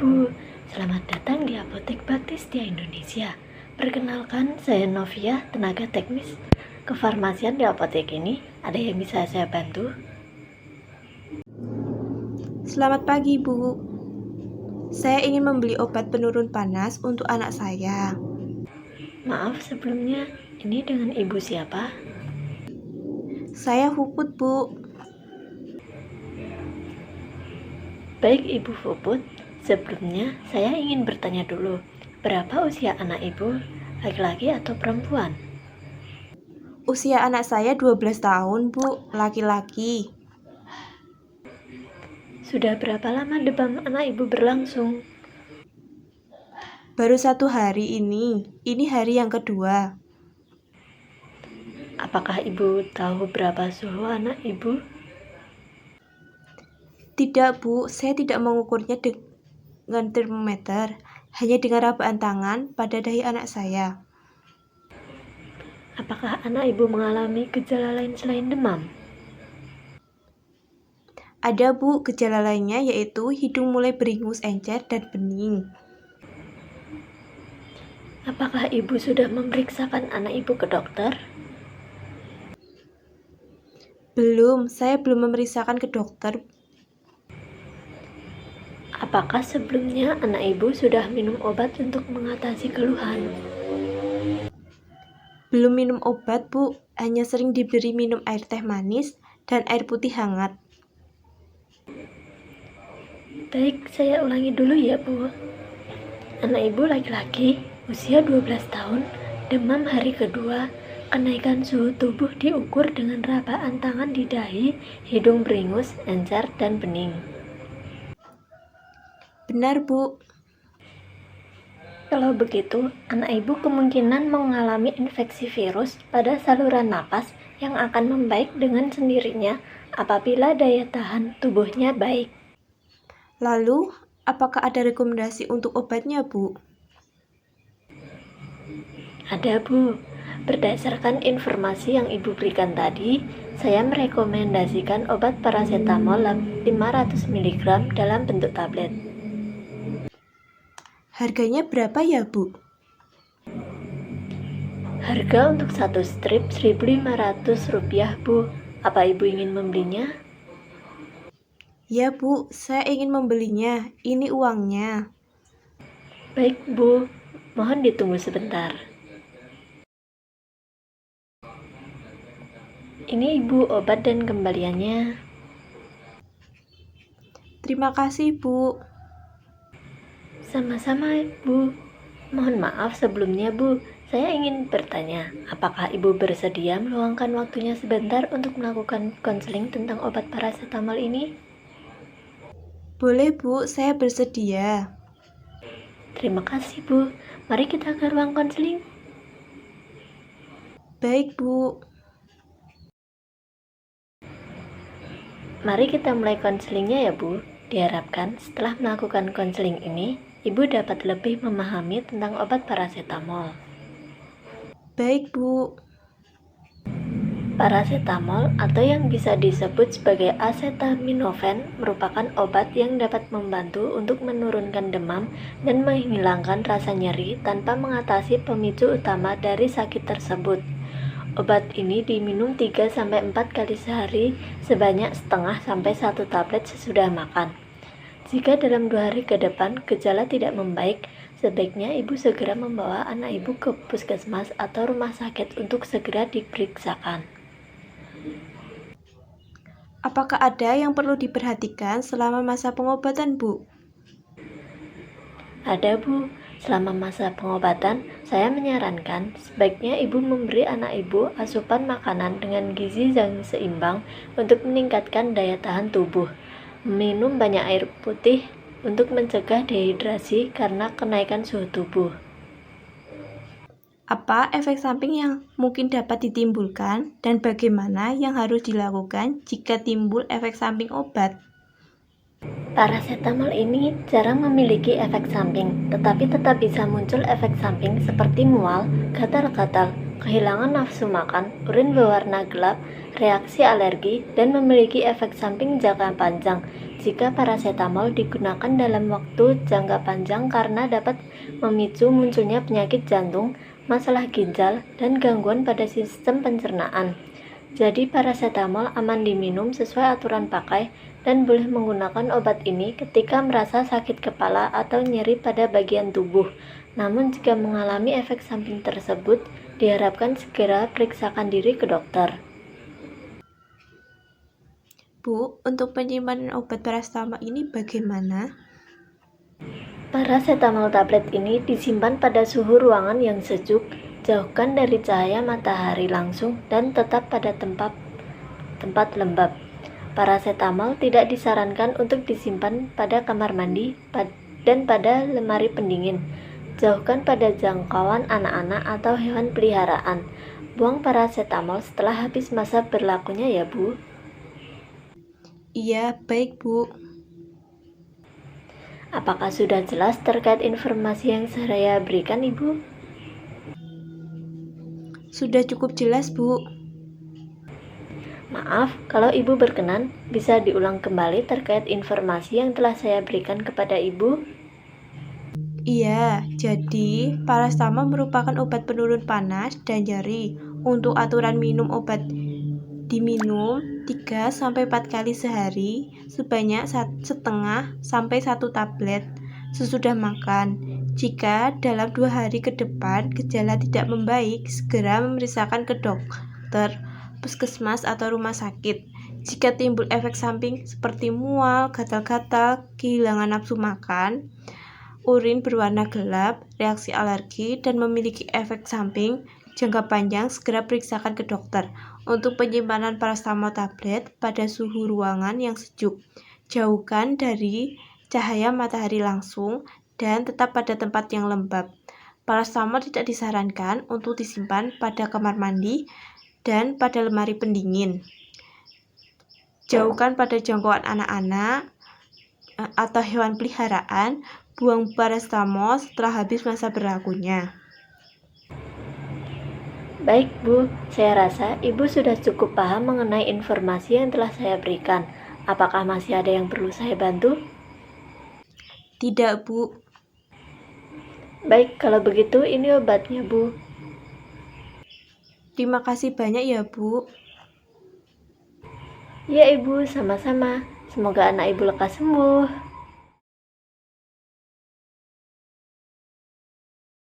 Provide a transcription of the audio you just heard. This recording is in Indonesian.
Ibu, selamat datang di Apotek Bakti Setia Indonesia. Perkenalkan, saya Novia, tenaga teknis kefarmasian di apotek ini. Ada yang bisa saya bantu? Selamat pagi, Bu. Saya ingin membeli obat penurun panas untuk anak saya. Maaf sebelumnya, ini dengan Ibu siapa? Saya Puput, Bu. Baik Ibu Puput, sebelumnya saya ingin bertanya dulu, berapa usia anak Ibu, laki-laki atau perempuan? Usia anak saya 12 tahun, Bu, laki-laki. Sudah berapa lama demam anak Ibu berlangsung? Baru 1 hari ini hari yang kedua. Apakah Ibu tahu berapa suhu anak Ibu? Tidak, Bu, saya tidak mengukurnya dengan termometer, hanya dengan rabaan tangan pada dahi anak saya. Apakah anak Ibu mengalami gejala lain selain demam? Ada, Bu, gejala lainnya yaitu hidung mulai beringus, encer, dan bening. Apakah Ibu sudah memeriksakan anak Ibu ke dokter? Belum, saya belum memeriksakan ke dokter. Apakah sebelumnya anak Ibu sudah minum obat untuk mengatasi keluhan? Belum minum obat, Bu, hanya sering diberi minum air teh manis dan air putih hangat. Baik, saya ulangi dulu ya Bu. Anak Ibu laki-laki, usia 12 tahun, demam hari kedua, kenaikan suhu tubuh diukur dengan rabaan tangan di dahi, hidung beringus, encer, dan bening. Benar, Bu. Kalau begitu, anak Ibu kemungkinan mengalami infeksi virus pada saluran napas yang akan membaik dengan sendirinya apabila daya tahan tubuhnya baik. Lalu, apakah ada rekomendasi untuk obatnya, Bu? Ada Bu, berdasarkan informasi yang Ibu berikan tadi, saya merekomendasikan obat paracetamol 500 mg dalam bentuk tablet. Harganya berapa ya, Bu? Harga untuk satu strip Rp1.500 Bu. Apa Ibu ingin membelinya? Ya, Bu, saya ingin membelinya. Ini uangnya. Baik Bu, mohon ditunggu sebentar. Ini Ibu obat dan kembaliannya. Terima kasih, Bu. Sama-sama Bu. Mohon maaf sebelumnya Bu, saya ingin bertanya, apakah Ibu bersedia meluangkan waktunya sebentar untuk melakukan konseling tentang obat paracetamol ini? Boleh, Bu, saya bersedia. Terima kasih Bu, mari kita ke ruang konseling. Baik, Bu. Mari kita mulai konselingnya ya Bu. Diharapkan setelah melakukan konseling ini, Ibu dapat lebih memahami tentang obat paracetamol. Baik, Bu. Paracetamol atau yang bisa disebut sebagai acetaminophen merupakan obat yang dapat membantu untuk menurunkan demam dan menghilangkan rasa nyeri tanpa mengatasi pemicu utama dari sakit tersebut. Obat ini diminum 3-4 kali sehari sebanyak setengah sampai 1 tablet sesudah makan. Jika dalam 2 hari ke depan gejala tidak membaik, sebaiknya Ibu segera membawa anak Ibu ke puskesmas atau rumah sakit untuk segera diperiksakan. Apakah ada yang perlu diperhatikan selama masa pengobatan, Bu? Ada Bu, selama masa pengobatan, saya menyarankan sebaiknya Ibu memberi anak Ibu asupan makanan dengan gizi yang seimbang untuk meningkatkan daya tahan tubuh. Minum banyak air putih untuk mencegah dehidrasi karena kenaikan suhu tubuh. Apa efek samping yang mungkin dapat ditimbulkan dan bagaimana yang harus dilakukan jika timbul efek samping obat? Paracetamol ini jarang memiliki efek samping, tetapi tetap bisa muncul efek samping seperti mual, gatal-gatal, kehilangan nafsu makan, urin berwarna gelap, reaksi alergi, dan memiliki efek samping jangka panjang. Jika parasetamol digunakan dalam waktu jangka panjang karena dapat memicu munculnya penyakit jantung, masalah ginjal, dan gangguan pada sistem pencernaan. Jadi parasetamol aman diminum sesuai aturan pakai dan boleh menggunakan obat ini ketika merasa sakit kepala atau nyeri pada bagian tubuh. Namun jika mengalami efek samping tersebut, diharapkan segera periksakan diri ke dokter. Bu, untuk penyimpanan obat paracetamol ini bagaimana? Paracetamol tablet ini disimpan pada suhu ruangan yang sejuk, jauhkan dari cahaya matahari langsung, dan tetap pada tempat lembab. Paracetamol tidak disarankan untuk disimpan pada kamar mandi dan pada lemari pendingin. Jauhkan pada jangkauan anak-anak atau hewan peliharaan. Buang paracetamol setelah habis masa berlakunya ya, Bu. Iya, baik, Bu. Apakah sudah jelas terkait informasi yang saya berikan, Ibu? Sudah cukup jelas, Bu. Maaf, kalau Ibu berkenan, bisa diulang kembali terkait informasi yang telah saya berikan kepada Ibu? Iya, jadi paracetamol merupakan obat penurun panas dan nyeri. Untuk aturan minum obat diminum 3-4 kali sehari sebanyak setengah sampai 1 tablet sesudah makan. Jika dalam 2 hari ke depan gejala tidak membaik, segera memeriksakan ke dokter, puskesmas atau rumah sakit. Jika timbul efek samping seperti mual, gatal-gatal, kehilangan nafsu makan, urin berwarna gelap, reaksi alergi, dan memiliki efek samping jangka panjang, segera periksakan ke dokter. Untuk penyimpanan paracetamol tablet pada suhu ruangan yang sejuk, jauhkan dari cahaya matahari langsung dan tetap pada tempat yang lembab. Paracetamol tidak disarankan untuk disimpan pada kamar mandi dan pada lemari pendingin. Jauhkan pada jangkauan anak-anak atau hewan peliharaan. Buang paracetamol setelah habis masa berlakunya. Baik, Bu. Saya rasa Ibu sudah cukup paham mengenai informasi yang telah saya berikan. Apakah masih ada yang perlu saya bantu? Tidak, Bu. Baik, kalau begitu ini obatnya, Bu. Terima kasih banyak ya, Bu. Ya, Ibu, sama-sama. Semoga anak Ibu lekas sembuh.